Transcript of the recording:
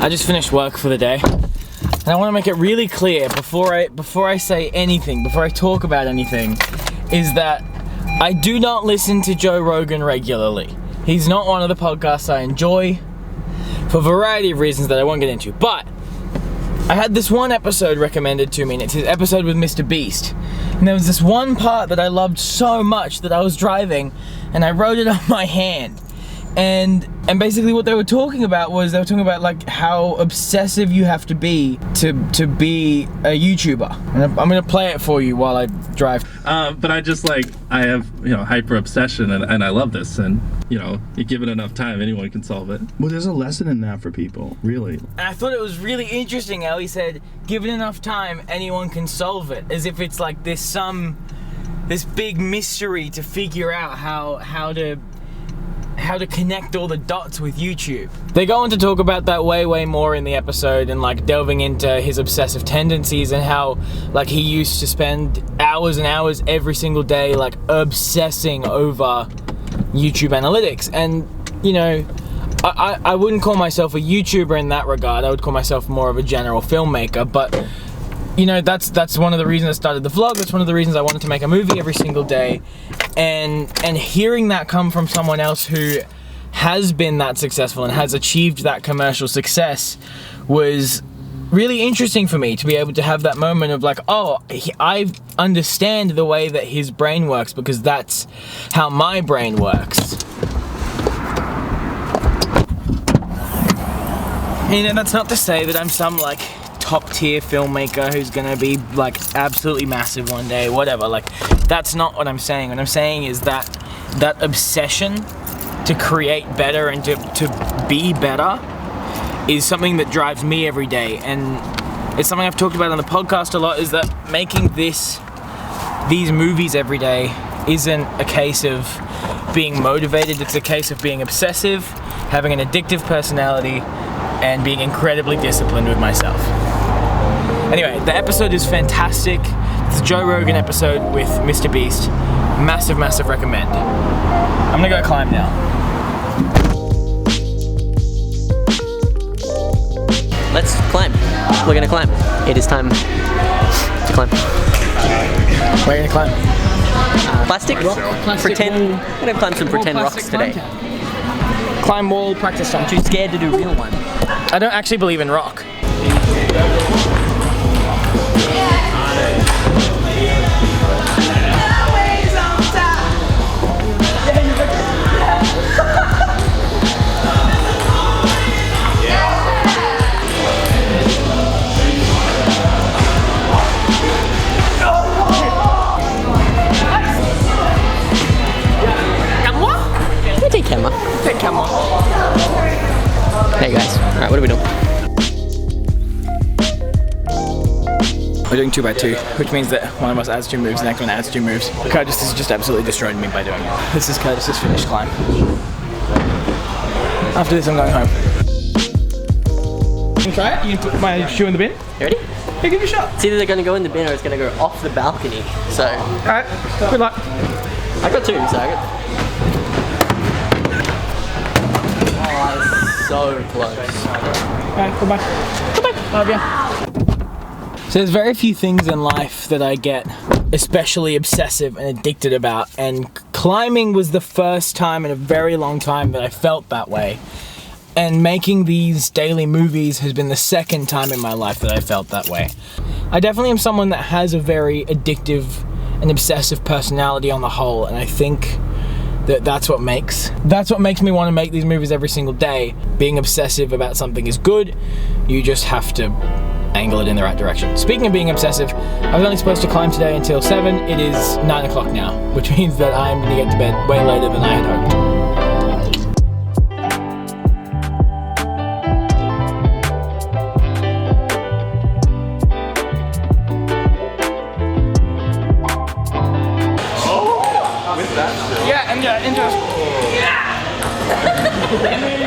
I just finished work for the day, and I want to make it really clear before I say anything, before I talk about anything, is that I do not listen to Joe Rogan regularly. He's not one of the podcasts I enjoy for a variety of reasons that I won't get into, but I had this one episode recommended to me, and it's his episode with Mr. Beast. And there was this one part that I loved so much that I was driving and I wrote it on my hand. And basically what they were talking about was, they were talking about like how obsessive you have to be a YouTuber. And I'm gonna play it for you while I drive. But I have, hyper obsession, and I love this, and you give it enough time, anyone can solve it. Well, there's a lesson in that for people, really. And I thought it was really interesting how he said, given enough time, anyone can solve it. As if it's like this big mystery to figure out how to connect all the dots with YouTube. They go on to talk about that way more in the episode, and like delving into his obsessive tendencies and how like he used to spend hours and hours every single day like obsessing over YouTube analytics. And I wouldn't call myself a YouTuber in that regard. I would call myself more of a general filmmaker, but that's one of the reasons I started the vlog. That's one of the reasons I wanted to make a movie every single day. And hearing that come from someone else who has been that successful and has achieved that commercial success was really interesting for me, to be able to have that moment of like, oh, I understand the way that his brain works, because that's how my brain works. That's not to say that I'm some like top tier filmmaker who's gonna be like absolutely massive one day, whatever. Like, that's not what I'm saying. What I'm saying is that obsession to create better and to be better is something that drives me every day. And it's something I've talked about on the podcast a lot, is that making these movies every day isn't a case of being motivated, it's a case of being obsessive, having an addictive personality, and being incredibly disciplined with myself. Anyway, the episode is fantastic. It's a Joe Rogan episode with Mr. Beast. Massive recommend. I'm gonna go climb now. Let's climb. We're gonna climb. It is time to climb. Where are you gonna climb? Plastic? Pretend. I'm gonna climb some pretend rocks today. Climb wall practice time. I'm too scared to do real one. I don't actually believe in rock. Take camera. Hey guys, alright, what are we doing? We're doing 2x2, which means that one of us adds 2 moves, the next one adds 2 moves. Curtis has just absolutely destroyed me by doing it. This is Curtis's finished climb. After this, I'm going home. You can try it? You can put my shoe in the bin? You ready? Yeah, give it a shot. It's either going to go in the bin or it's going to go off the balcony, so... Alright, good luck. I got 2, so I got... So close. Alright, goodbye. Goodbye. Love ya. So there's very few things in life that I get especially obsessive and addicted about, and climbing was the first time in a very long time that I felt that way. And making these daily movies has been the second time in my life that I felt that way. I definitely am someone that has a very addictive and obsessive personality on the whole, and I think that's what makes me want to make these movies every single day. Being obsessive about something is good, you just have to angle it in the right direction. Speaking of being obsessive, I was only supposed to climb today until 7, it is 9 o'clock now, which means that I'm going to get to bed way later than I had hoped.